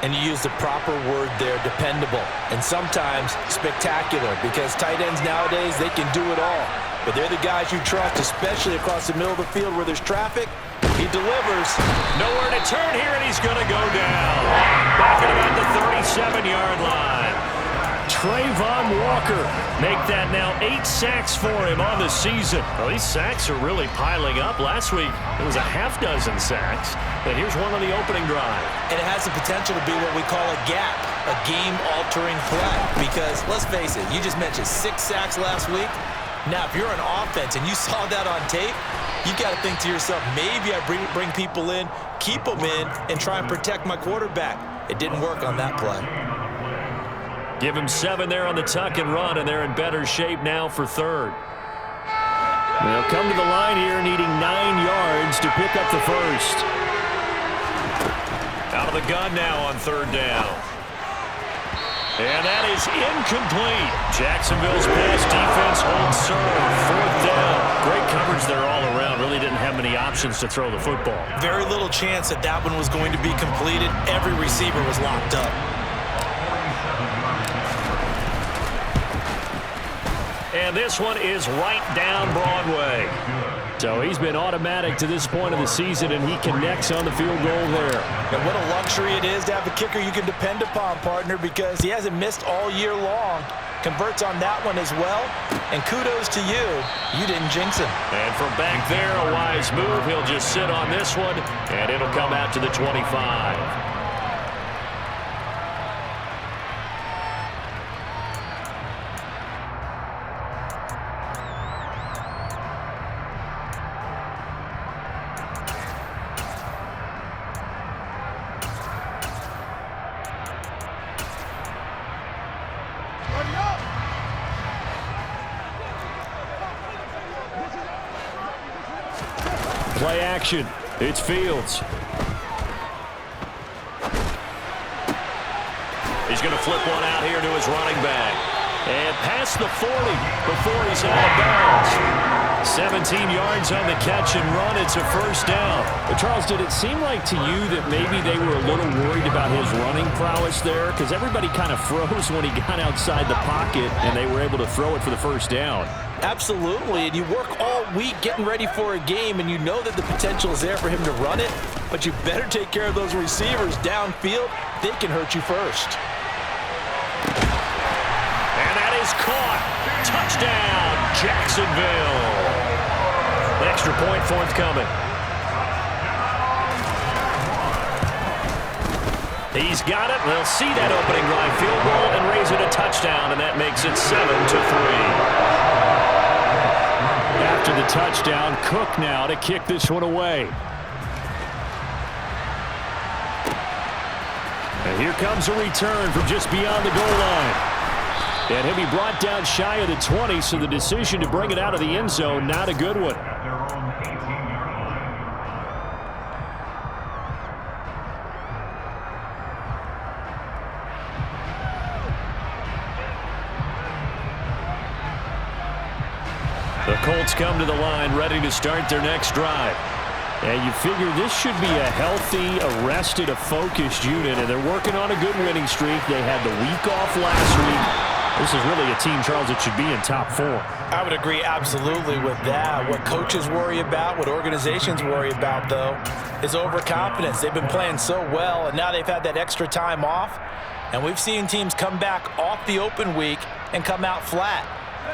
And you use the proper word there, dependable, and sometimes spectacular, because tight ends nowadays, they can do it all. But they're the guys you trust, especially across the middle of the field where there's traffic. He delivers. Nowhere to turn here, and he's going to go down. Back at about the 37-yard line. Trayvon Walker make that now 8 sacks for him on the season. Well, these sacks are really piling up. Last week, it was a half dozen sacks. But here's one on the opening drive. And it has the potential to be what we call a gap, a game-altering play. Because, let's face it, you just mentioned 6 sacks last week. Now, if you're an offense and you saw that on tape, you've got to think to yourself, maybe I bring people in, keep them in, and try and protect my quarterback. It didn't work on that play. Give him 7 there on the tuck and run, and they're in better shape now for third. They'll come to the line here needing 9 yards to pick up the first. Out of the gun now on third down. And that is incomplete. Jacksonville's pass defense holds serve. Fourth down. Great coverage there all around. Really didn't have many options to throw the football. Very little chance that that one was going to be completed. Every receiver was locked up. And this one is right down Broadway. So he's been automatic to this point of the season, and he connects on the field goal there. And what a luxury it is to have a kicker you can depend upon, partner, because he hasn't missed all year long. Converts on that one as well. And kudos to you. You didn't jinx him. And from back there, a wise move. He'll just sit on this one, and it'll come out to the 25. Play action. It's Fields. He's going to flip one out here to his running back. And past the 40 before he's out of bounds. 17 yards on the catch and run. It's a first down. But Charles, did it seem like to you that maybe they were a little worried about his running prowess there? Because everybody kind of froze when he got outside the pocket, and they were able to throw it for the first down. Absolutely, and you work all week getting ready for a game, and you know that the potential is there for him to run it, but you better take care of those receivers downfield. They can hurt you first. And that is caught. Touchdown, Jacksonville. An extra point forthcoming. He's got it. They'll see that opening drive field goal and raise it a touchdown, and that makes it 7-3. After the touchdown, Cook now to kick this one away. And here comes a return from just beyond the goal line. And he'll be brought down shy of the 20, so the decision to bring it out of the end zone, not a good one. The Colts come to the line ready to start their next drive. And you figure this should be a healthy, arrested, a focused unit, and they're working on a good winning streak. They had the week off last week. This is really a team, Charles, that should be in top 4. I would agree absolutely with that. What coaches worry about, what organizations worry about, though, is overconfidence. They've been playing so well, and now they've had that extra time off. And we've seen teams come back off the open week and come out flat.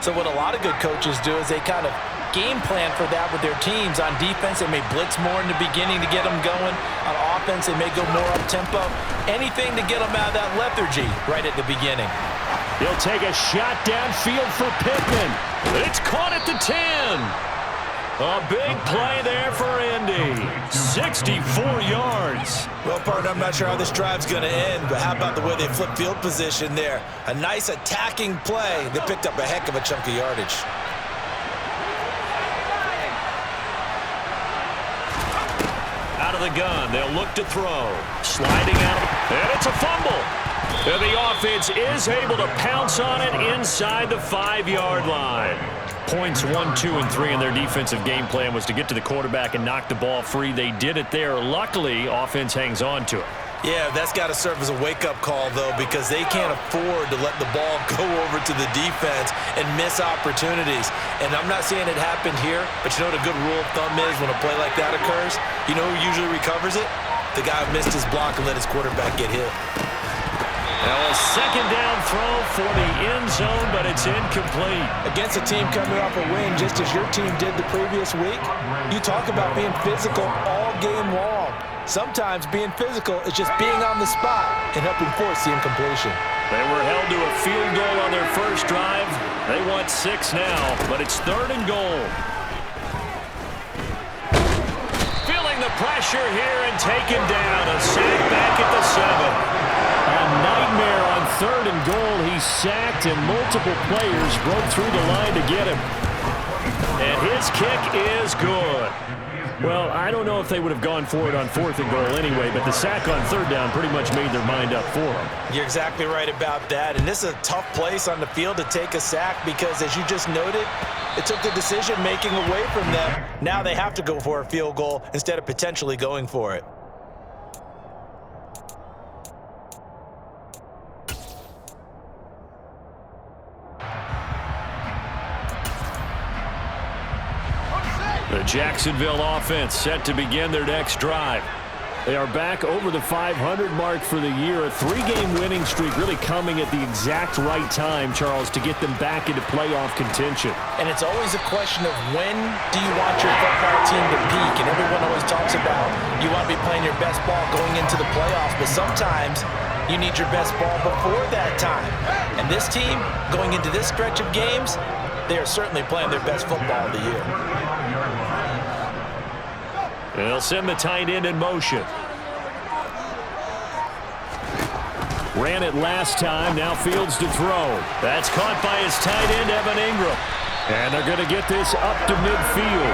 So what a lot of good coaches do is they kind of game plan for that with their teams. On defense, they may blitz more in the beginning to get them going. On offense, they may go more up-tempo. Anything to get them out of that lethargy right at the beginning. He'll take a shot downfield for Pittman. It's caught at the 10. A big play there for Indy. 64 yards. Well, partner, I'm not sure how this drive's going to end, but how about the way they flip field position there? A nice attacking play. They picked up a heck of a chunk of yardage. Out of the gun, they'll look to throw. Sliding out, and it's a fumble. And the offense is able to pounce on it inside the 5-yard line. Points 1, 2, and 3 in their defensive game plan was to get to the quarterback and knock the ball free. They did it there. Luckily, offense hangs on to it. Yeah, that's got to serve as a wake-up call, though, because they can't afford to let the ball go over to the defense and miss opportunities. And I'm not saying it happened here, but you know what a good rule of thumb is when a play like that occurs? You know who usually recovers it? The guy who missed his block and let his quarterback get hit. Now a second down throw for the end zone, but it's incomplete. Against a team coming off a win, just as your team did the previous week, you talk about being physical all game long. Sometimes being physical is just being on the spot and helping force the incompletion. They were held to a field goal on their first drive. They want 6 now, but it's 3rd and goal. Feeling the pressure here and taken down. A sack back at the 7. A nightmare on 3rd and goal. He's sacked and multiple players broke through the line to get him. And his kick is good. Well, I don't know if they would have gone for it on 4th and goal anyway, but the sack on 3rd down pretty much made their mind up for them. You're exactly right about that. And this is a tough place on the field to take a sack because, as you just noted, it took the decision-making away from them. Now they have to go for a field goal instead of potentially going for it. The Jacksonville offense set to begin their next drive. They are back over the 500 mark for the year. A 3-game winning streak really coming at the exact right time, Charles, to get them back into playoff contention. And it's always a question of when do you want your football team to peak? And everyone always talks about you want to be playing your best ball going into the playoffs, but sometimes you need your best ball before that time. And this team, going into this stretch of games, they are certainly playing their best football of the year. They'll send the tight end in motion. Ran it last time. Now Fields to throw. That's caught by his tight end, Evan Ingram. And they're going to get this up to midfield.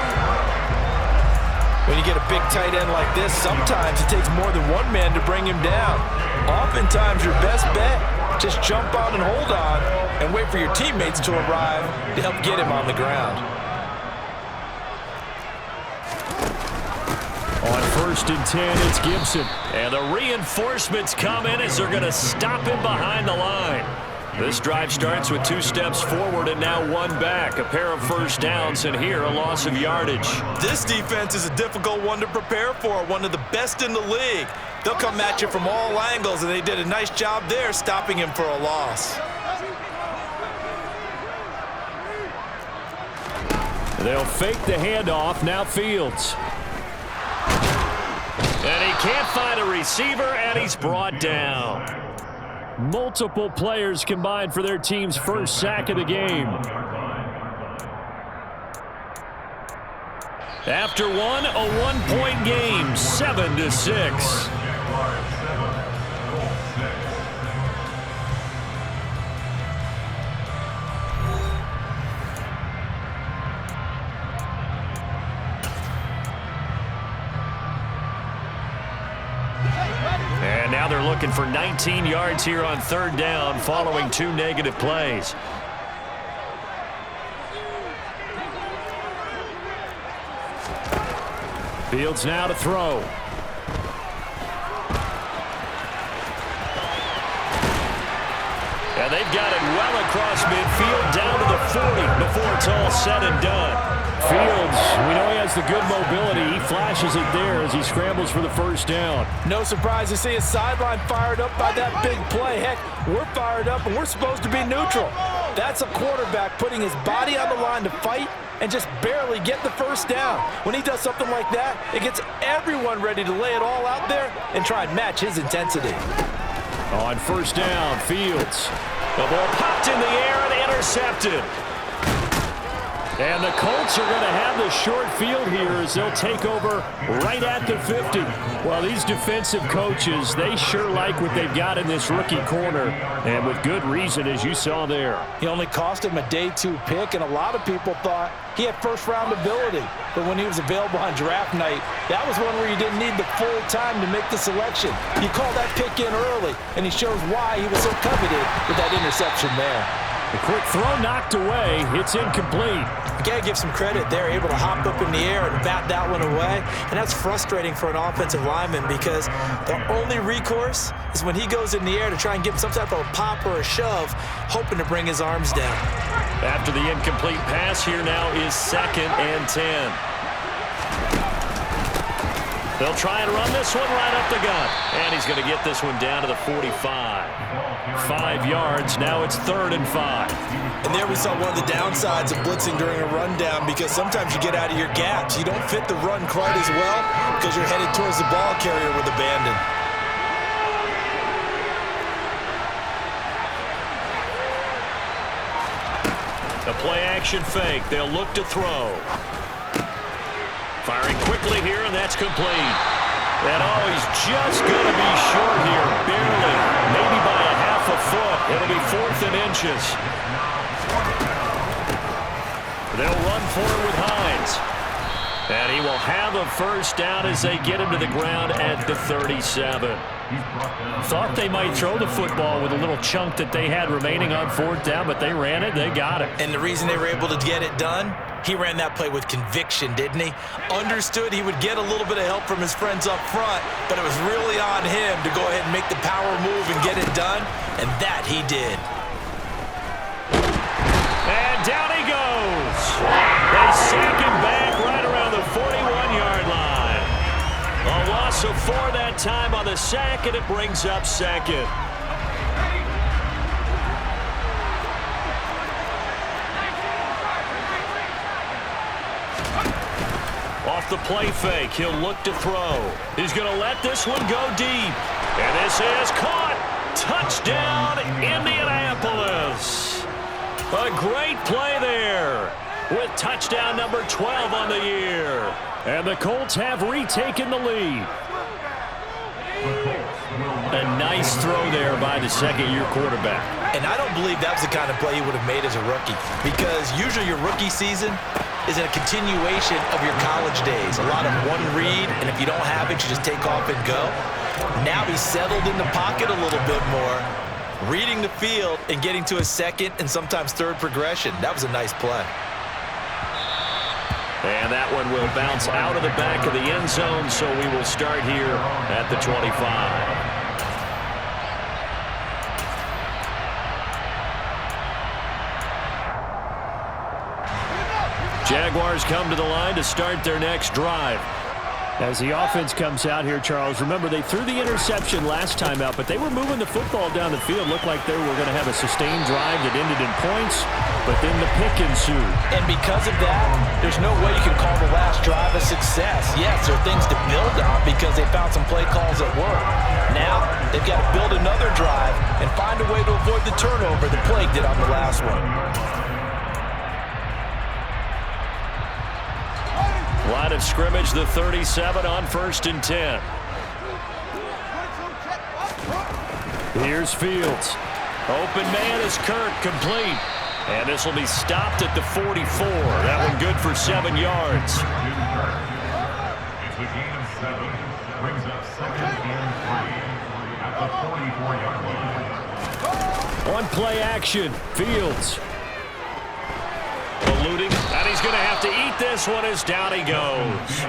When you get a big tight end like this, sometimes it takes more than one man to bring him down. Oftentimes, your best bet, just jump out and hold on and wait for your teammates to arrive to help get him on the ground. On 1st and 10, it's Gibson. And the reinforcements come in as they're going to stop him behind the line. This drive starts with 2 steps forward and now 1 back. A pair of first downs, and here a loss of yardage. This defense is a difficult one to prepare for, one of the best in the league. They'll come at you from all angles, and they did a nice job there stopping him for a loss. They'll fake the handoff. Now Fields. And he can't find a receiver, and he's brought down. Multiple players combined for their team's first sack of the game. After one, a 1-point game, 7-6. And now they're looking for 19 yards here on 3rd down following 2 negative plays. Fields now to throw. And they've got it well across midfield down to the 40 before it's all said and done. Fields, we know he has the good mobility. He flashes it there as he scrambles for the first down. No surprise to see his sideline fired up by that big play. Heck, we're fired up and we're supposed to be neutral. That's a quarterback putting his body on the line to fight and just barely get the first down. When he does something like that, it gets everyone ready to lay it all out there and try and match his intensity. On 1st down, Fields. The ball popped in the air and intercepted. And the Colts are going to have the short field here as they'll take over right at the 50. Well, these defensive coaches, they sure like what they've got in this rookie corner, and with good reason, as you saw there. He only cost him a day 2 pick, and a lot of people thought he had first-round ability. But when he was available on draft night, that was one where you didn't need the full time to make the selection. You call that pick in early, and he shows why he was so coveted with that interception there. The quick throw knocked away. It's incomplete. You got to give some credit. They're able to hop up in the air and bat that one away. And that's frustrating for an offensive lineman because the only recourse is when he goes in the air to try and get some type of a pop or a shove, hoping to bring his arms down. After the incomplete pass, here now is 2nd and 10. They'll try and run this one right up the gut. And he's going to get this one down to the 45. 5 yards. Now it's 3rd and 5. And there we saw one of the downsides of blitzing during a rundown because sometimes you get out of your gaps. You don't fit the run quite as well because you're headed towards the ball carrier with abandon. The play-action fake. They'll look to throw. Firing quickly here, and that's complete. And he's just going to be short here, barely, maybe by a half a foot. It'll be 4th and inches. They'll run for it with Hines. And he will have a first down as they get him to the ground at the 37. Thought they might throw the football with a little chunk that they had remaining on 4th down, but they ran it, they got it. And the reason they were able to get it done, he ran that play with conviction, didn't he? Understood he would get a little bit of help from his friends up front, but it was really on him to go ahead and make the power move and get it done, and that he did. And down he goes. They sack him back right around the 41-yard line. A loss of 4 that time on the sack, and it brings up 2nd. Off the play fake, he'll look to throw. He's going to let this one go deep. And this is caught. Touchdown, Indianapolis. A great play there with touchdown number 12 on the year. And the Colts have retaken the lead. A nice throw there by the second-year quarterback. And I don't believe that was the kind of play he would have made as a rookie because usually your rookie season is a continuation of your college days. A lot of one read, and if you don't have it, you just take off and go. Now he's settled in the pocket a little bit more, reading the field and getting to a 2nd and sometimes 3rd progression. That was a nice play. And that one will bounce out of the back of the end zone, so we will start here at the 25. Jaguars come to the line to start their next drive. As the offense comes out here, Charles, remember they threw the interception last time out, but they were moving the football down the field. Looked like they were going to have a sustained drive that ended in points, but then the pick ensued. And because of that, there's no way you can call the last drive a success. Yes, there are things to build on because they found some play calls that work. Now, they've got to build another drive and find a way to avoid the turnover that plagued it on the last one. Line of scrimmage, the 37 on 1st and 10. Here's Fields. Open man is Kirk, complete. And this will be stopped at the 44. That one good for 7 yards. It's a gain of 7. Brings up 2nd and 3 at the 44-yard line. On play action, Fields. Eluding, and he's going to have to eat this one as down he goes.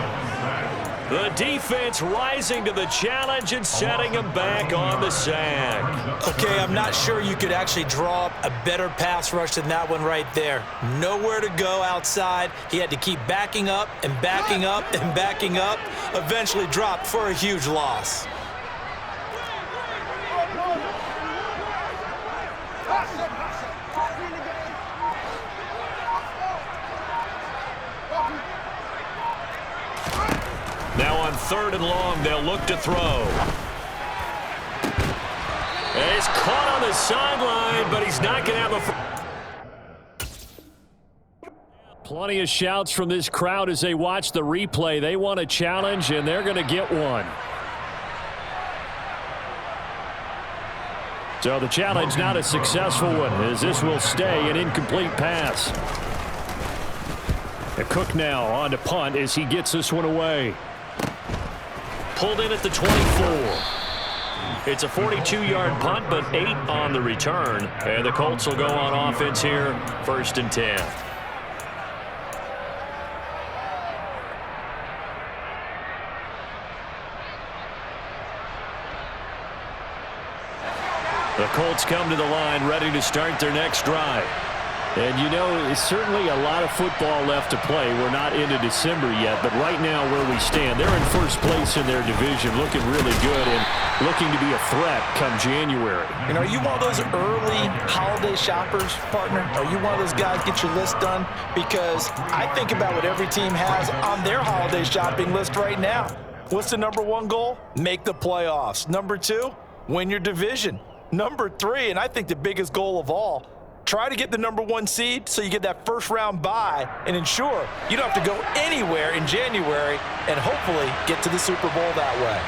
The defense rising to the challenge and setting him back on the sack. Okay, I'm not sure you could actually draw up a better pass rush than that one right there. Nowhere to go outside. He had to keep backing up and backing up and backing up. Eventually dropped for a huge loss. Now on 3rd and long, they'll look to throw. And he's caught on the sideline, but he's not going to have a... Plenty of shouts from this crowd as they watch the replay. They want a challenge, and they're going to get one. So the challenge not a successful one, as this will stay an incomplete pass. And Cook now on to punt as he gets this one away. Pulled in at the 24. It's a 42-yard punt, but 8 on the return. And the Colts will go on offense here, 1st and 10. The Colts come to the line ready to start their next drive. And you know, it's certainly a lot of football left to play. We're not into December yet, but right now where we stand, they're in first place in their division, looking really good and looking to be a threat come January. And are you one of those early holiday shoppers, partner? Are you one of those guys get your list done? Because I think about what every team has on their holiday shopping list right now. What's the number 1 goal? Make the playoffs. Number 2, win your division. Number 3, and I think the biggest goal of all, try to get the number 1 seed so you get that first-round bye and ensure you don't have to go anywhere in January and hopefully get to the Super Bowl that way.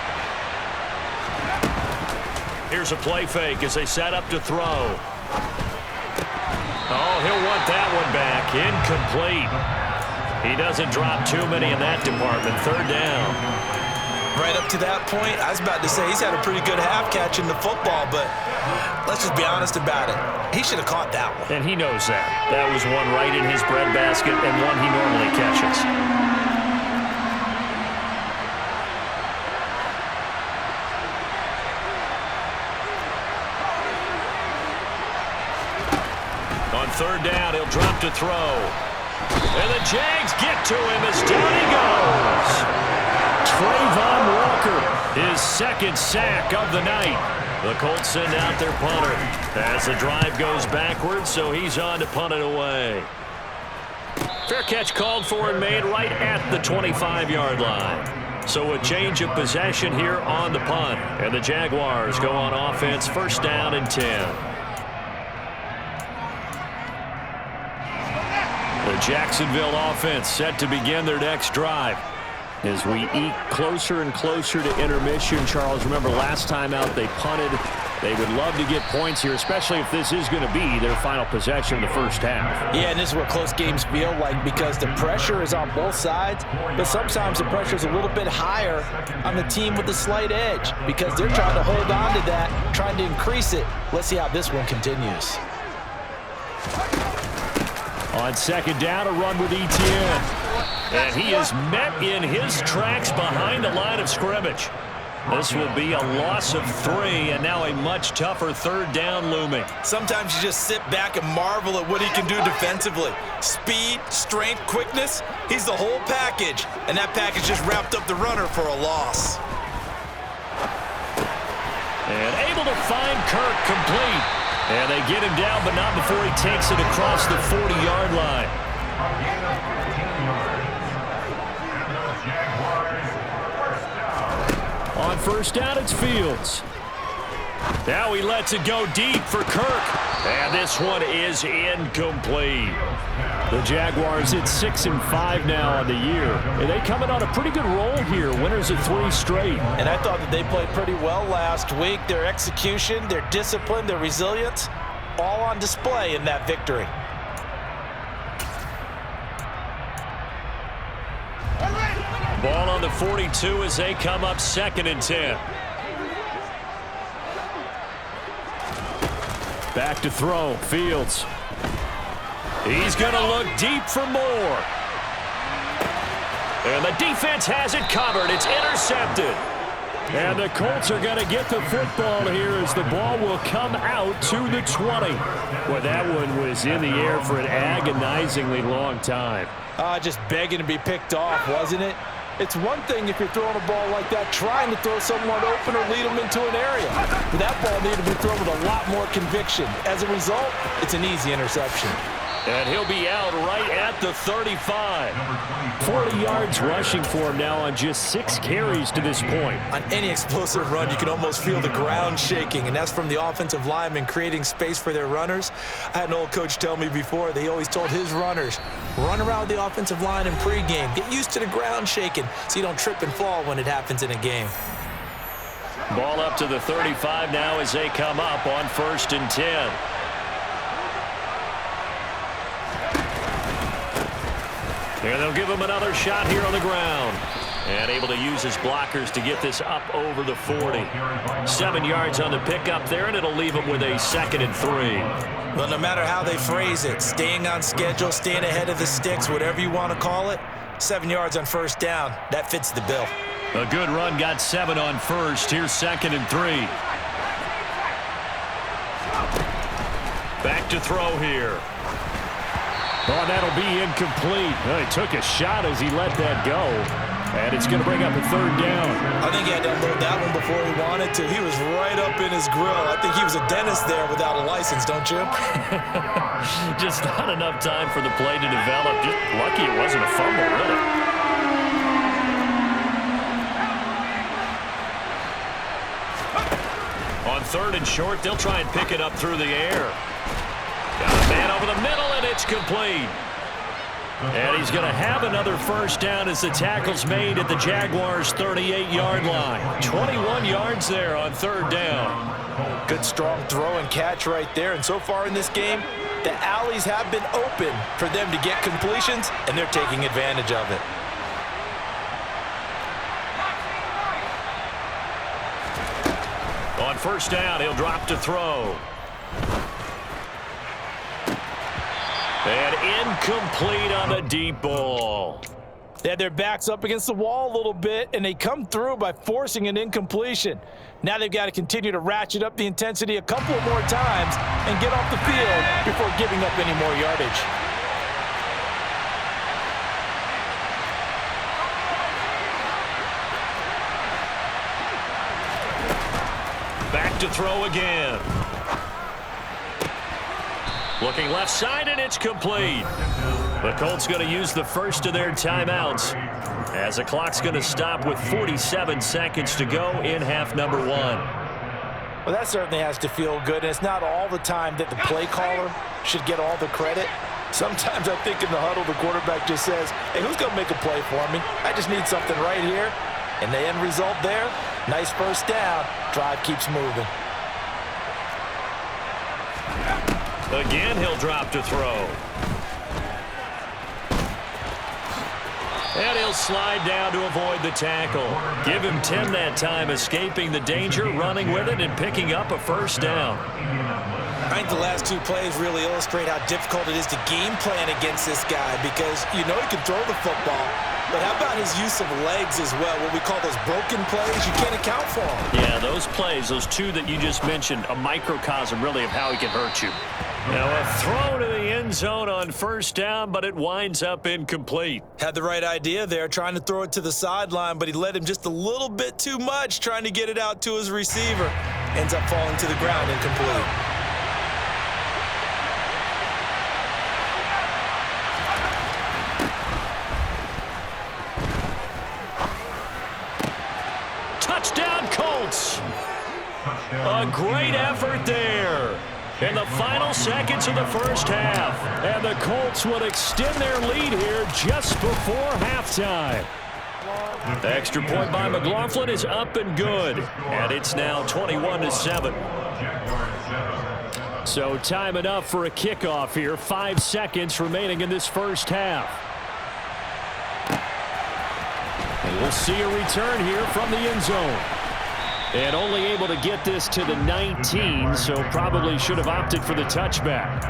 Here's a play fake as they set up to throw. Oh, he'll want that one back. Incomplete. He doesn't drop too many in that department. 3rd down. Right up to that point, I was about to say he's had a pretty good half catching the football, but let's just be honest about it. He should have caught that one. And he knows that. That was one right in his breadbasket and one he normally catches. On 3rd down, he'll drop to throw. And the Jags get to him as down he goes. Trayvon Walker, his 2nd sack of the night. The Colts send out their punter as the drive goes backwards, so he's on to punt it away. Fair catch called for and made right at the 25-yard line. So a change of possession here on the punt, and the Jaguars go on offense, 1st down and 10. The Jacksonville offense set to begin their next drive. As we eke closer and closer to intermission, Charles, remember last time out they punted. They would love to get points here, especially if this is going to be their final possession of the first half. Yeah, and this is what close games feel like because the pressure is on both sides, but sometimes the pressure is a little bit higher on the team with the slight edge because they're trying to hold on to that, trying to increase it. Let's see how this one continues. On 2nd down, a run with Etienne. And he is met in his tracks behind the line of scrimmage. This will be a loss of 3, and now a much tougher 3rd down looming. Sometimes you just sit back and marvel at what he can do defensively. Speed, strength, quickness, he's the whole package. And that package just wrapped up the runner for a loss. And able to find Kirk complete. And they get him down, but not before he takes it across the 40-yard line. On 1st down, it's Fields. Now he lets it go deep for Kirk. And this one is incomplete. The Jaguars at 6-5 now on the year. And they coming on a pretty good roll here. Winners of 3 straight. And I thought that they played pretty well last week. Their execution, their discipline, their resilience, all on display in that victory. Ball on the 42 as they come up 2nd and 10. Back to throw, Fields. He's going to look deep for more. And the defense has it covered. It's intercepted. And the Colts are going to get the football here as the ball will come out to the 20. Well, that one was in the air for an agonizingly long time. Just begging to be picked off, wasn't it? It's one thing if you're throwing a ball like that, trying to throw someone open or lead them into an area. But that ball needed to be thrown with a lot more conviction. As a result, it's an easy interception. And he'll be out right at the 35. 40 yards rushing for him now on just 6 carries to this point. On any explosive run, you can almost feel the ground shaking, and that's from the offensive linemen creating space for their runners. I had an old coach tell me before, they always told his runners, run around the offensive line in pregame. Get used to the ground shaking so you don't trip and fall when it happens in a game. Ball up to the 35 now as they come up on 1st and 10. And they'll give him another shot here on the ground. And able to use his blockers to get this up over the 40. 7 yards on the pickup there, and it'll leave him with a 2nd and 3. Well, no matter how they phrase it, staying on schedule, staying ahead of the sticks, whatever you want to call it, 7 yards on first down, that fits the bill. A good run, got 7 on first. Here's 2nd and 3. Back to throw here. Oh, that'll be incomplete. He took a shot as he let that go. And it's going to bring up a 3rd down. I think he had to unload that one before he wanted to. He was right up in his grill. I think he was a dentist there without a license, don't you? Just not enough time for the play to develop. Just lucky it wasn't a fumble, really. On 3rd and short, they'll try and pick it up through the air. Got a man over the middle, and it's complete. And he's going to have another first down as the tackle's made at the Jaguars' 38-yard line. 21 yards there on 3rd down. Good strong throw and catch right there. And so far in this game, the alleys have been open for them to get completions, and they're taking advantage of it. On first down, he'll drop to throw. And incomplete on the deep ball. They had their backs up against the wall a little bit, and they come through by forcing an incompletion. Now they've got to continue to ratchet up the intensity a couple more times and get off the field before giving up any more yardage. Back to throw again. Looking left side, and it's complete. The Colts going to use the first of their timeouts as the clock's going to stop with 47 seconds to go in half number 1. Well, that certainly has to feel good, and it's not all the time that the play caller should get all the credit. Sometimes I think in the huddle, the quarterback just says, hey, who's going to make a play for me? I just need something right here. And the end result there, nice first down. Drive keeps moving. Again, he'll drop to throw. And he'll slide down to avoid the tackle. Give him 10 that time, escaping the danger, running with it, and picking up a first down. I think the last 2 plays really illustrate how difficult it is to game plan against this guy because you know he can throw the football, but how about his use of legs as well? What we call those broken plays, you can't account for them. Yeah, those plays, those 2 that you just mentioned, a microcosm really of how he can hurt you. Now a throw to the end zone on first down, but it winds up incomplete. Had the right idea there, trying to throw it to the sideline, but he led him just a little bit too much, trying to get it out to his receiver. Ends up falling to the ground incomplete. Touchdown, Colts! A great effort there. In the final seconds of the first half. And the Colts will extend their lead here just before halftime. The extra point by McLaughlin is up and good. And it's now 21-7. So time enough for a kickoff here. 5 seconds remaining in this first half. And we'll see a return here from the end zone. And only able to get this to the 19, so probably should have opted for the touchback.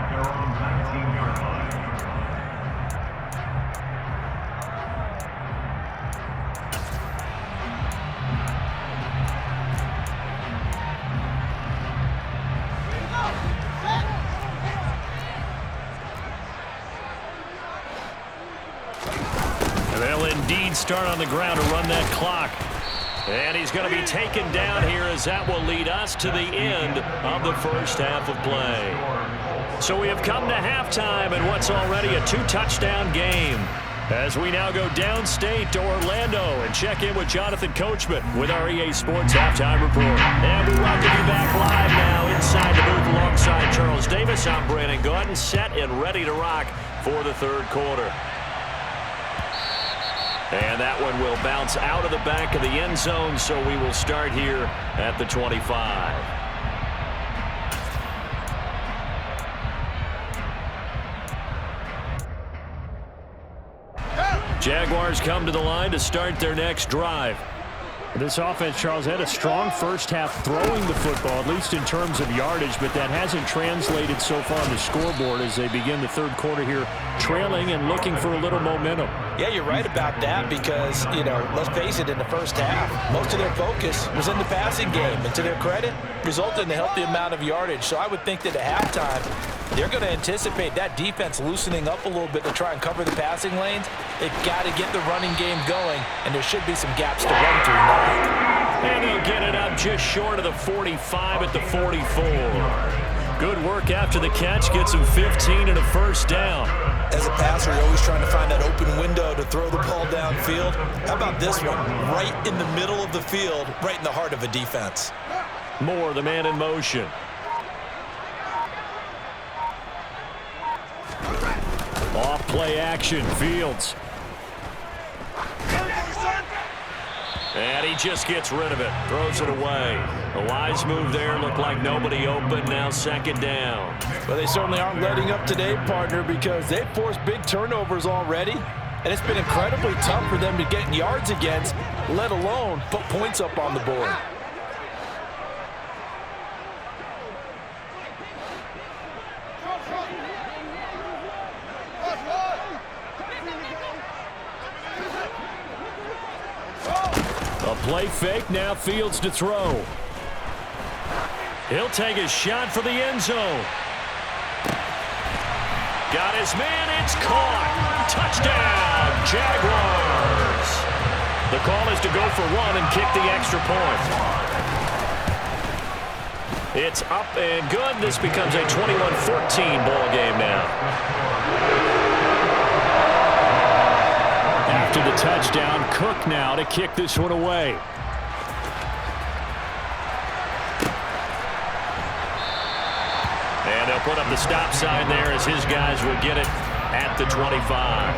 And they'll indeed start on the ground to run that clock. And he's going to be taken down here as that will lead us to the end of the first half of play. So we have come to halftime in what's already a 2-touchdown game. As we now go downstate to Orlando and check in with Jonathan Coachman with our EA Sports Halftime Report. And we welcome you back live now inside the booth alongside Charles Davis. I'm Brandon Gordon, set and ready to rock for the third quarter. And that one will bounce out of the back of the end zone, so we will start here at the 25. Jaguars come to the line to start their next drive. This offense, Charles, had a strong first half throwing the football, at least in terms of yardage, but that hasn't translated so far on the scoreboard as they begin the third quarter here, trailing and looking for a little momentum. Yeah, you're right about that because, let's face it, in the first half, most of their focus was in the passing game, and to their credit, resulted in a healthy amount of yardage. So I would think that at halftime, they're going to anticipate that defense loosening up a little bit to try and cover the passing lanes. They've got to get the running game going, and there should be some gaps to run through now. And they'll get it up just short of the 45 at the 44. Good work after the catch. Gets him 15 and a first down. As a passer, you're always trying to find that open window to throw the ball downfield. How about this one? Right in the middle of the field, right in the heart of a defense. Moore, the man in motion. Off play action, Fields. And he just gets rid of it. Throws it away. A wise move there. Looked like nobody open. Now second down. Well, they certainly aren't letting up today, partner, because they've forced big turnovers already. And it's been incredibly tough for them to get yards against, let alone put points up on the board. A play fake, now Fields to throw. He'll take a shot for the end zone. Got his man, it's caught. Touchdown, Jaguars. The call is to go for one and kick the extra point. It's up and good. This becomes a 21-14 ball game now. After the touchdown, Cook now to kick this one away. And they'll put up the stop sign there as his guys will get it at the 25.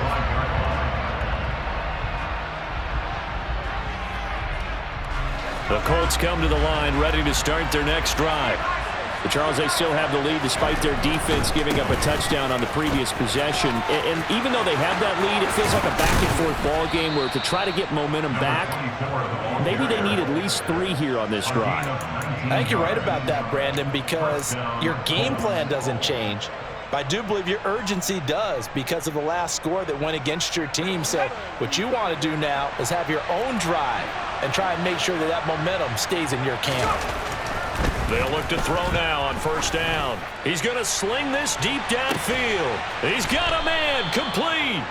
The Colts come to the line ready to start their next drive. But Charles, they still have the lead despite their defense giving up a touchdown on the previous possession. And even though they have that lead, it feels like a back-and-forth ball game where to try to get momentum back, maybe they need at least 3 here on this drive. I think you're right about that, Brandon, because your game plan doesn't change. But I do believe your urgency does because of the last score that went against your team. So what you want to do now is have your own drive and try and make sure that that momentum stays in your camp. They'll look to throw now on first down. He's going to sling this deep downfield. He's got a man complete.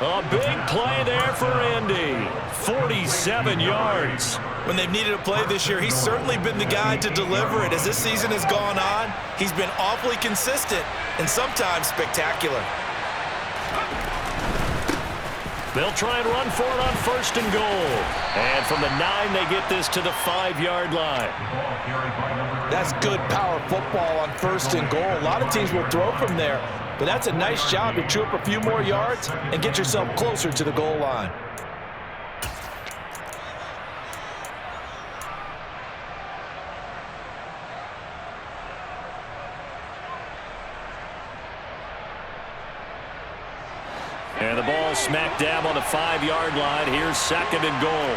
A big play there for Indy. 47 yards. When they've needed a play this year, he's certainly been the guy to deliver it. As this season has gone on, he's been awfully consistent and sometimes spectacular. They'll try and run for it on first and goal. And from the 9, they get this to the 5-yard line. That's good power football on first and goal. A lot of teams will throw from there, but that's a nice job to chew up a few more yards and get yourself closer to the goal line. And the ball smack dab on the 5-yard line. Here's second and goal.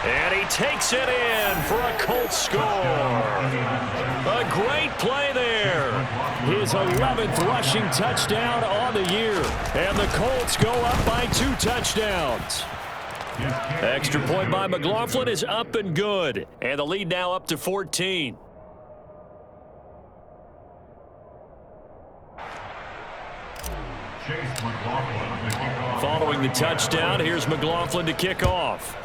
And he takes it in for a Colts score. A great play there. His 11th rushing touchdown on the year. And the Colts go up by 2 touchdowns. Extra point by McLaughlin is up and good. And the lead now up to 14. Following the touchdown, here's McLaughlin to kick off.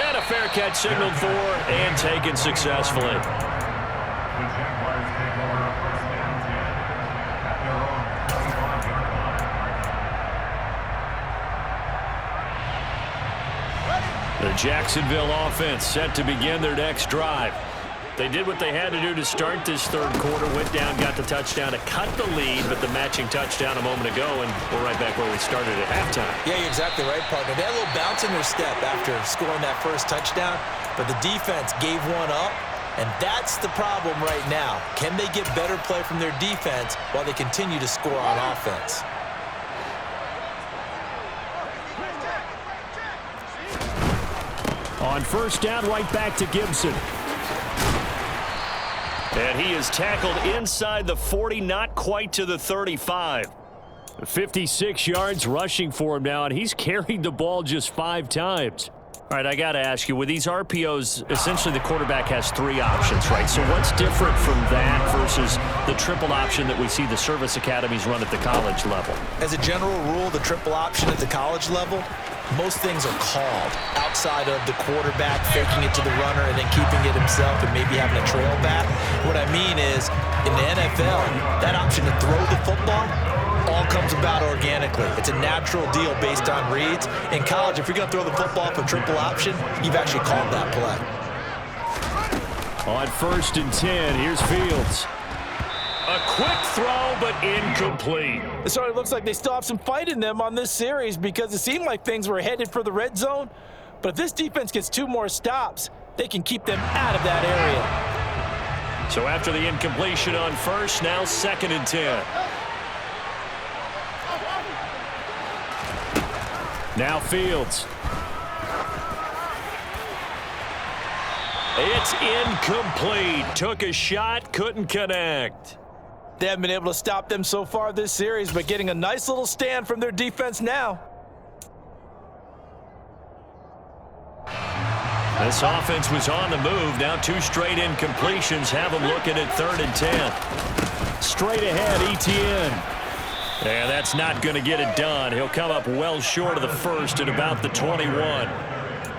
And a fair catch signaled for and taken successfully. The Jaguars take over first and 10 at their own 25-yard line. The Jacksonville offense set to begin their next drive. They did what they had to do to start this third quarter, went down, got the touchdown to cut the lead, but the matching touchdown a moment ago, and we're right back where we started at halftime. Yeah, you're exactly right, partner. They had a little bounce in their step after scoring that first touchdown, but the defense gave one up, And that's the problem right now. Can they get better play from their defense while they continue to score on offense? On first down, right back to Gibson. And he is tackled inside the 40, not quite to the 35. 56 yards rushing for him now, and he's carried the ball just 5 times. All right, I got to ask you, with these RPOs, essentially the quarterback has 3 options, right? So what's different from that versus the triple option that we see the service academies run at the college level? As a general rule, the triple option at the college level, most things are called outside of the quarterback faking it to the runner and then keeping it himself and maybe having a trail back. What I mean is, in the NFL, that option to throw the football all comes about organically. It's a natural deal based on reads. In college, if you're going to throw the football for triple option, you've actually called that play. On first and 10, here's Fields. A quick throw, but incomplete. So it looks like they still have some fight in them on this series because it seemed like things were headed for the red zone. But if this defense gets 2 more stops, they can keep them out of that area. So after the incompletion on first, now 2nd and 10. Now Fields. It's incomplete. Took a shot, couldn't connect. They haven't been able to stop them so far this series, but getting a nice little stand from their defense now. This offense was on the move. Now 2 straight incompletions have them looking at 3rd and 10. Straight ahead, Etienne. And that's not going to get it done. He'll come up well short of the first at about the 21.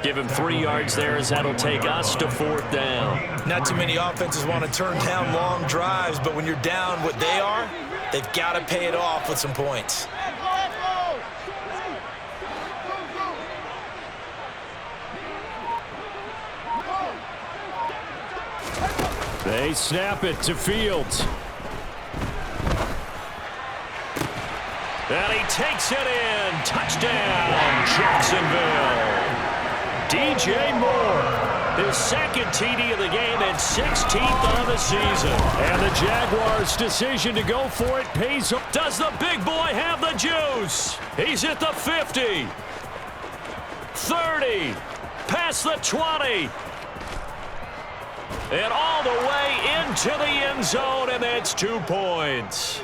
Give him 3 yards there as that'll take us to 4th down. Not too many offenses want to turn down long drives, but when you're down what they are, they've got to pay it off with some points. They snap it to Fields. And he takes it in. Touchdown, Jacksonville. DJ Moore, his 2nd TD of the game and 16th on the season. And the Jaguars' decision to go for it pays off. Does the big boy have the juice? He's at the 50. 30. Past the 20. And all the way into the end zone, and that's 2 points.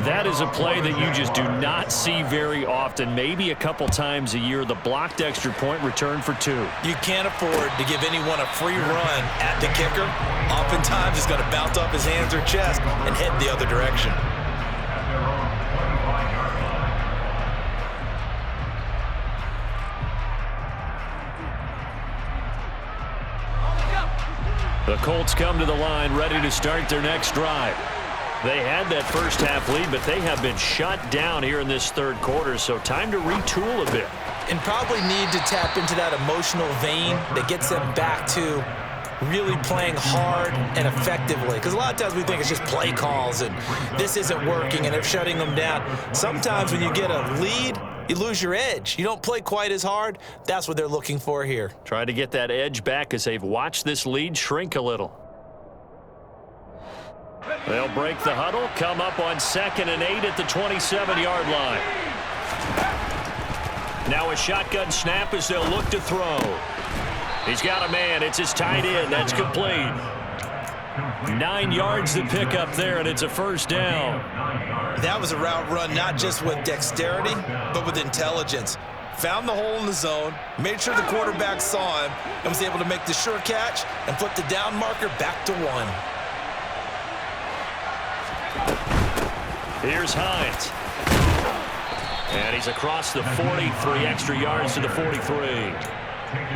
That is a play that you just do not see very often, maybe a couple times a year. The blocked extra point return for 2. You can't afford to give anyone a free run at the kicker. Oftentimes, he's going to bounce off his hands or chest and head the other direction. The Colts come to the line ready to start their next drive. They had that first half lead, but they have been shut down here in this 3rd quarter, so time to retool a bit. And probably need to tap into that emotional vein that gets them back to really playing hard and effectively. Because a lot of times we think it's just play calls and this isn't working and they're shutting them down. Sometimes when you get a lead, you lose your edge. You don't play quite as hard. That's what they're looking for here. Trying to get that edge back as they've watched this lead shrink a little. They'll break the huddle, come up on 2nd and 8 at the 27-yard line. Now a shotgun snap as they'll look to throw. He's got a man. It's his tight end. That's complete. 9 yards to pick up there, and it's a 1st down. That was a route run not just with dexterity, but with intelligence. Found the hole in the zone, made sure the quarterback saw him, and was able to make the sure catch and flip the down marker back to 1. Here's Hines. And he's across the 40, 3 extra yards to the 43.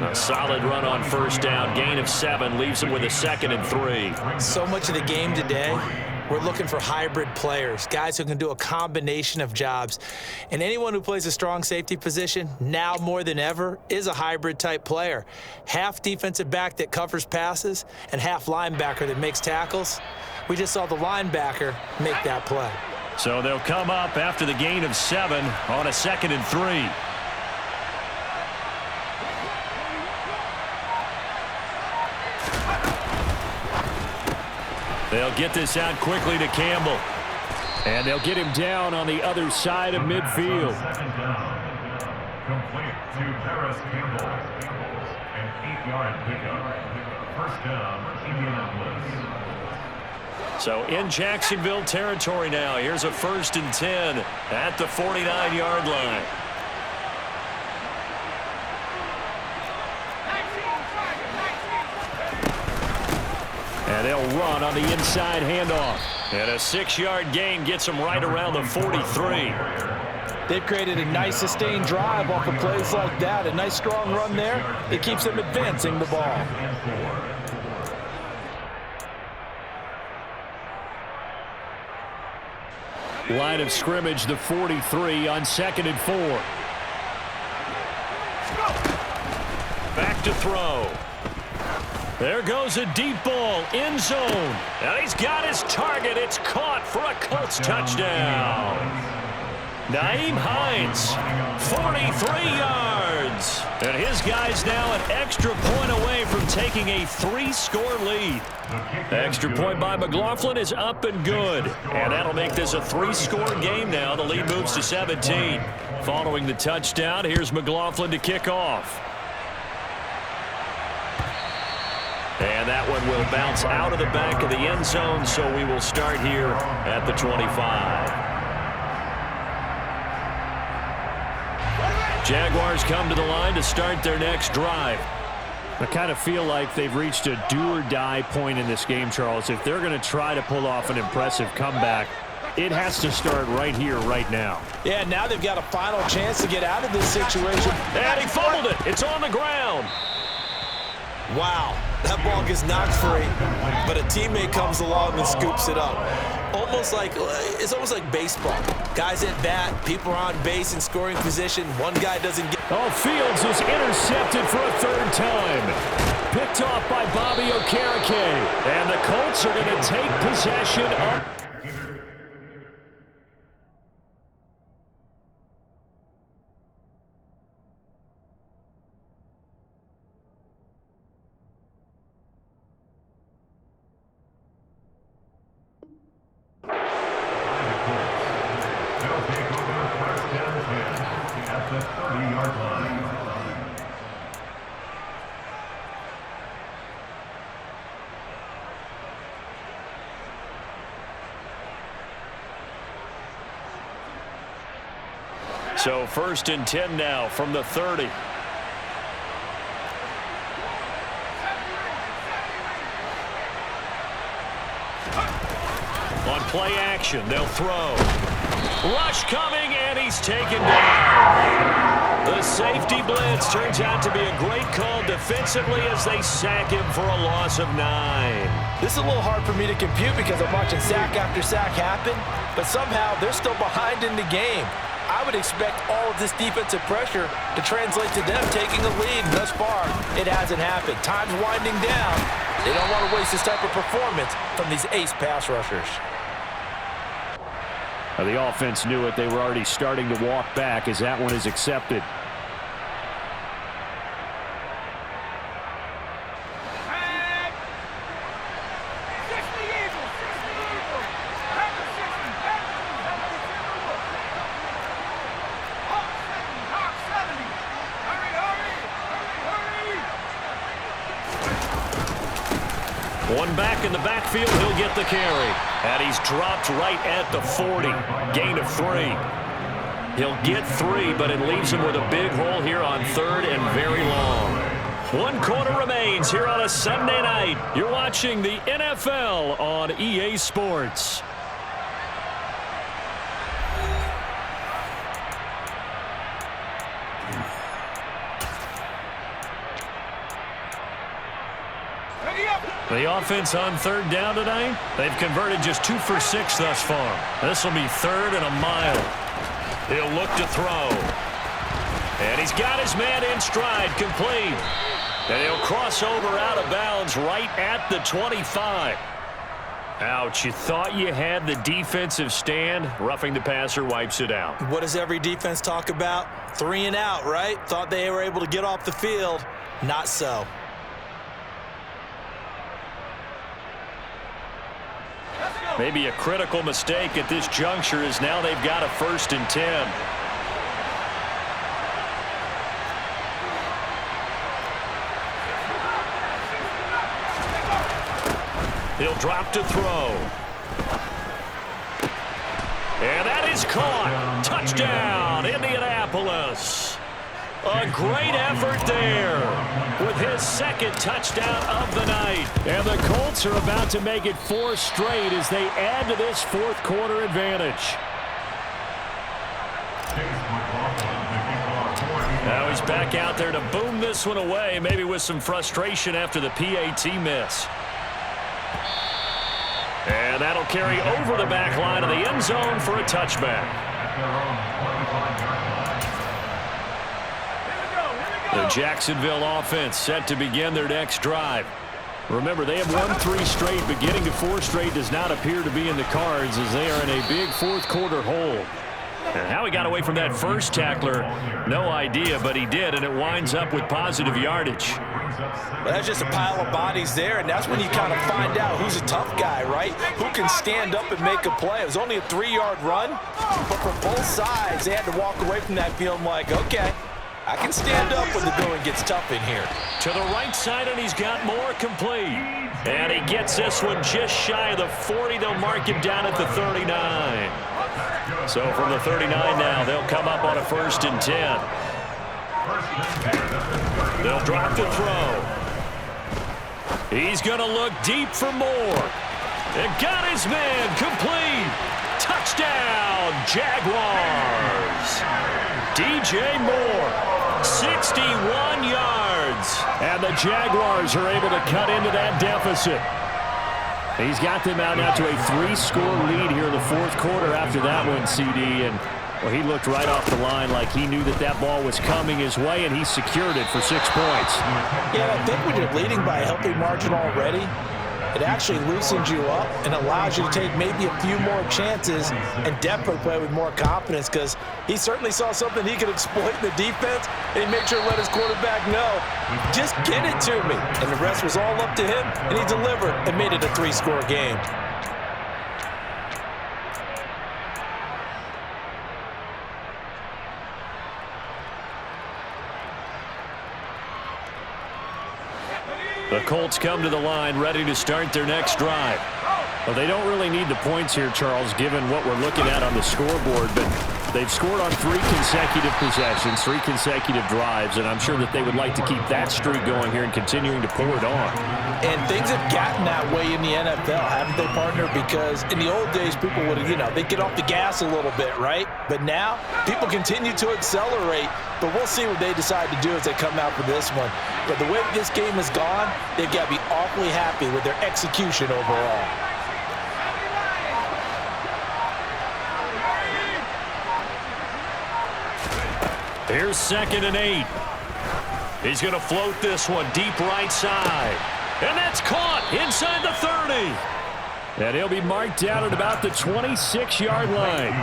A solid run on 1st down, gain of 7, leaves him with a 2nd and 3. So much of the game today, we're looking for hybrid players, guys who can do a combination of jobs. And anyone who plays a strong safety position, now more than ever, is a hybrid type player. Half defensive back that covers passes and half linebacker that makes tackles. We just saw the linebacker make that play. So they'll come up after the gain of 7 on a 2nd and 3. They'll get this out quickly to Campbell. And they'll get him down on the other side of midfield. Second down. Complete to Paris Campbell. An 8-yard pickup. First down, Indianapolis. So in Jacksonville territory now. Here's a 1st and 10 at the 49-yard line. And they'll run on the inside handoff. And a 6-yard gain gets them right around the 43. They've created a nice sustained drive off of plays like that. A nice strong run there. It keeps them advancing the ball. Line of scrimmage, the 43 on 2nd and 4. Back to throw. There goes a deep ball, end zone. And he's got his target. It's caught for a Colts touchdown. Nyheim Hines, 43 yards. And his guy's now an extra point away from taking a 3-score lead. Extra point by McLaughlin is up and good. And that'll make this a 3-score game now. The lead moves to 17. Following the touchdown, here's McLaughlin to kick off. And that one will bounce out of the back of the end zone, so we will start here at the 25. Jaguars come to the line to start their next drive. I kind of feel like they've reached a do-or-die point in this game, Charles. If they're going to try to pull off an impressive comeback, it has to start right here, right now. Yeah, now they've got a final chance to get out of this situation. And he fumbled it. It's on the ground. Wow, that ball gets knocked free, but a teammate comes along and scoops it up. It's almost like baseball. Guys at bat, people are on base in scoring position. One guy doesn't get. Oh, Fields is intercepted for a 3rd time. Picked off by Bobby Okereke. And the Colts are going to take possession of. So 1st and 10 now from the 30. On play action, they'll throw. Rush coming, and he's taken down. The safety blitz turns out to be a great call defensively as they sack him for a loss of 9. This is a little hard for me to compute because I'm watching sack after sack happen, but somehow they're still behind in the game. I would expect all of this defensive pressure to translate to them taking a lead. Thus far, it hasn't happened. Time's winding down. They don't want to waste this type of performance from these ace pass rushers. The offense knew it. They were already starting to walk back as that one is accepted. One back in the backfield, he'll get the carry. And he's dropped right at the 40. Gain of 3. He'll get 3, but it leaves him with a big hole here on 3rd and very long. 1 quarter remains here on a Sunday night. You're watching the NFL on EA Sports. The offense on 3rd down tonight, they've converted just 2 for 6 thus far. This will be 3rd and a mile. He'll look to throw. And he's got his man in stride, complete. And he'll cross over out of bounds right at the 25. Ouch, you thought you had the defensive stand. Roughing the passer wipes it out. What does every defense talk about? 3 and out, right? Thought they were able to get off the field. Not so. Maybe a critical mistake at this juncture is now they've got a 1st and 10. He'll drop to throw. And that is caught. Touchdown, Indianapolis. A great effort there with his 2nd touchdown of the night. And the Colts are about to make it 4 straight as they add to this 4th quarter advantage. Now he's back out there to boom this one away, maybe with some frustration after the PAT miss. And that'll carry over the back line of the end zone for a touchback. The Jacksonville offense set to begin their next drive. Remember, they have won 3 straight, but getting to 4 straight does not appear to be in the cards as they are in a big 4th quarter hole. And how he got away from that first tackler, no idea, but he did, and it winds up with positive yardage. Well, that's just a pile of bodies there, and that's when you kind of find out who's a tough guy, right? Who can stand up and make a play. It was only a 3-yard run, but for both sides, they had to walk away from that feeling like, okay, I can stand up when the going gets tough in here. To the right side, and he's got more complete. And he gets this one just shy of the 40. They'll mark him down at the 39. So from the 39 now, they'll come up on a 1st and 10. They'll drop to throw. He's going to look deep for more. And got his man complete. Touchdown, Jaguars. DJ Moore, 61 yards. And the Jaguars are able to cut into that deficit. He's got them out now to a 3-score lead here in the 4th quarter after that one, CD. And, well, he looked right off the line like he knew that that ball was coming his way, and he secured it for 6 points. Yeah, I think when you're leading by a healthy margin already, it actually loosens you up and allows you to take maybe a few more chances and definitely play with more confidence because he certainly saw something he could exploit in the defense, and he made sure to let his quarterback know, just get it to me. And the rest was all up to him, and he delivered and made it a 3-score game. The Colts come to the line ready to start their next drive. Well, they don't really need the points here, Charles, given what we're looking at on the scoreboard, but they've scored on 3 consecutive possessions, 3 consecutive drives, and I'm sure that they would like to keep that streak going here and continuing to pour it on. And things have gotten that way in the NFL, haven't they, partner? Because in the old days, people would, they'd get off the gas a little bit, right? But now, people continue to accelerate, but we'll see what they decide to do as they come out for this one. But the way this game has gone, they've got to be awfully happy with their execution overall. Here's 2nd and 8. He's going to float this one deep right side. And that's caught inside the 30. And he'll be marked down at about the 26-yard line.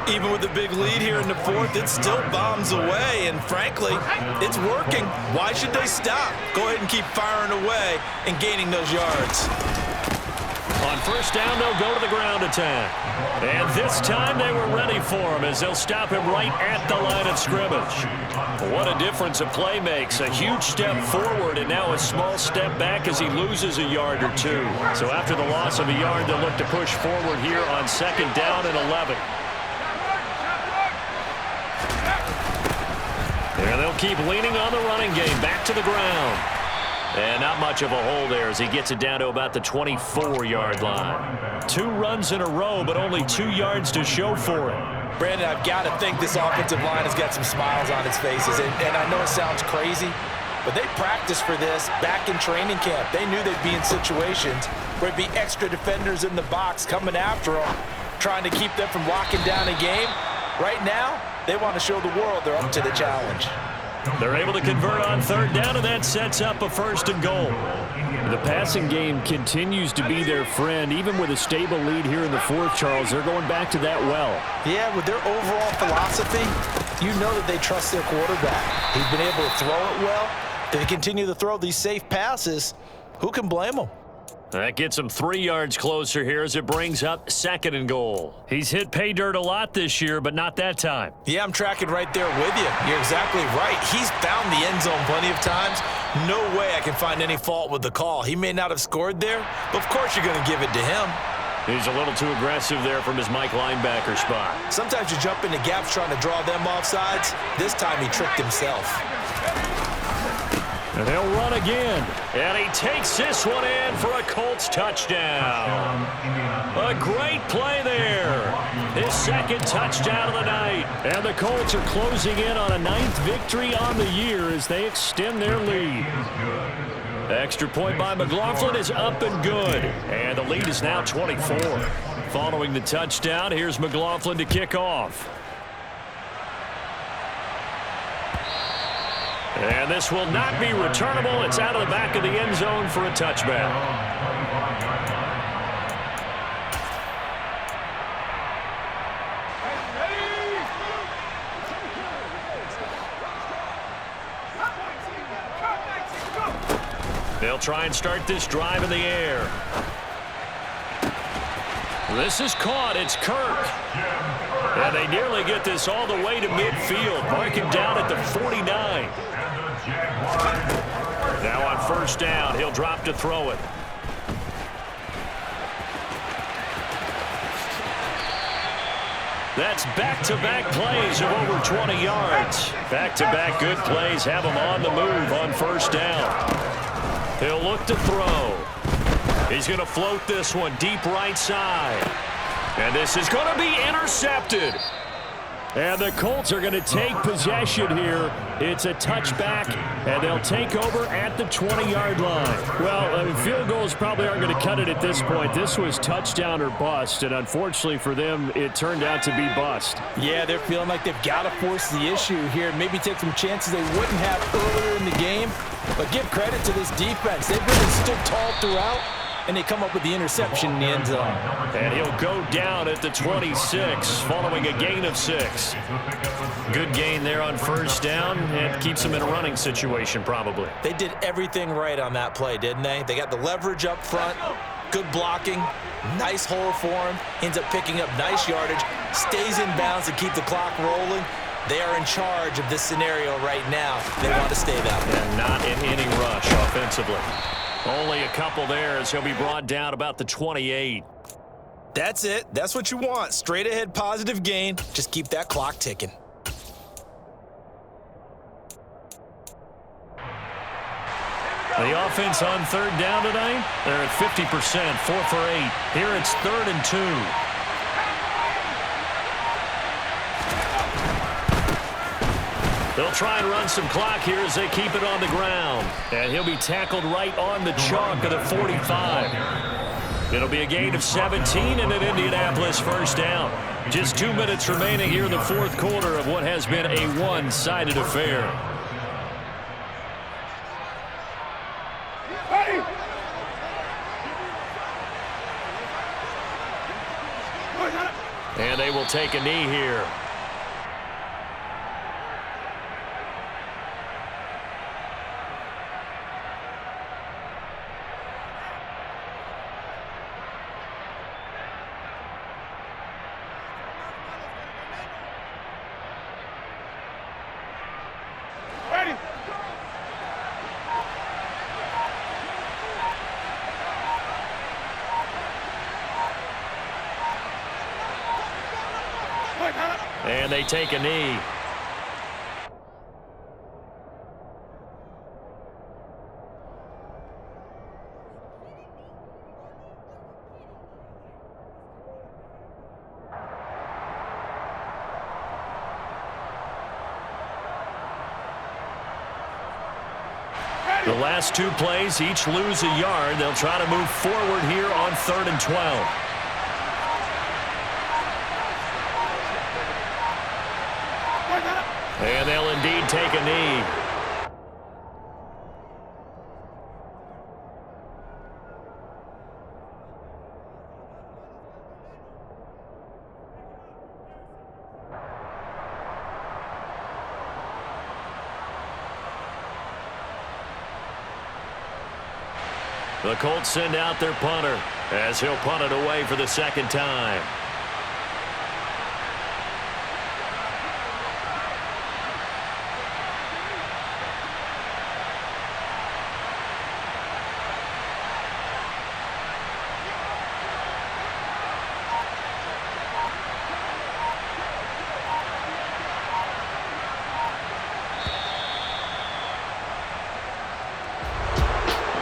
Even with the big lead here in the 4th, it still bombs away, and frankly, it's working. Why should they stop? Go ahead and keep firing away and gaining those yards. On 1st down, they'll go to the ground attack. And this time they were ready for him as they'll stop him right at the line of scrimmage. What a difference a play makes. A huge step forward and now a small step back as he loses a yard or 2. So after the loss of a yard, they'll look to push forward here on 2nd down and 11. And they'll keep leaning on the running game. Back to the ground. And not much of a hole there as he gets it down to about the 24-yard line. 2 runs in a row, but only 2 yards to show for it. Brandon, I've got to think this offensive line has got some smiles on its faces. And I know it sounds crazy, but they practiced for this back in training camp. They knew they'd be in situations where there'd be extra defenders in the box coming after them, trying to keep them from locking down a game. Right now, they want to show the world they're up to the challenge. They're able to convert on 3rd down, and that sets up a 1st and goal. The passing game continues to be their friend. Even with a stable lead here in the 4th, Charles, they're going back to that well. Yeah, with their overall philosophy, you know that they trust their quarterback. He's been able to throw it well. They continue to throw these safe passes. Who can blame them? That gets him 3 yards closer here as it brings up 2nd and goal. He's hit pay dirt a lot this year, but not that time. Yeah, I'm tracking right there with you. You're exactly right. He's found the end zone plenty of times. No way I can find any fault with the call. He may not have scored there, but of course you're going to give it to him. He's a little too aggressive there from his Mike linebacker spot. Sometimes you jump into gaps trying to draw them off sides. This time he tricked himself. And they'll run again. And he takes this one in for a Colts touchdown. A great play there. His 2nd touchdown of the night. And the Colts are closing in on a 9th victory on the year as they extend their lead. Extra point by McLaughlin is up and good. And the lead is now 24. Following the touchdown, here's McLaughlin to kick off. And this will not be returnable. It's out of the back of the end zone for a touchback. They'll try and start this drive in the air. This is caught. It's Kirk. And they nearly get this all the way to midfield. Mark him down at the 49. Now on 1st down, he'll drop to throw it. That's back-to-back plays of over 20 yards. Back-to-back good plays have him on the move on 1st down. He'll look to throw. He's going to float this one deep right side. And this is going to be intercepted. And the Colts are going to take possession here. It's a touchback, and they'll take over at the 20-yard line. Well, field goals probably aren't going to cut it at this point. This was touchdown or bust, and unfortunately for them, it turned out to be bust. Yeah, they're feeling like they've got to force the issue here. Maybe take some chances they wouldn't have earlier in the game. But give credit to this defense. They've really stood tall throughout, and they come up with the interception in the end zone. And he'll go down at the 26 following a gain of 6. Good gain there on 1st down and keeps him in a running situation probably. They did everything right on that play, didn't they? They got the leverage up front, good blocking, nice hole for him, ends up picking up nice yardage, stays in bounds to keep the clock rolling. They are in charge of this scenario right now. They want to stay that way. And not in any rush offensively. Only a couple there as he'll be brought down about the 28. That's it. That's what you want. Straight ahead positive gain. Just keep that clock ticking. The offense on 3rd down tonight, they're at 50%, 4 for 8. Here it's 3rd and 2. They'll try and run some clock here as they keep it on the ground. And he'll be tackled right on the chalk of the 45. It'll be a gain of 17 and an Indianapolis 1st down. Just 2 minutes remaining here in the 4th quarter of what has been a one-sided affair. And they will take a knee here. And they take a knee. The last 2 plays, each lose a yard. They'll try to move forward here on 3rd and 12. And they'll indeed take a knee. The Colts send out their punter as he'll punt it away for the second time.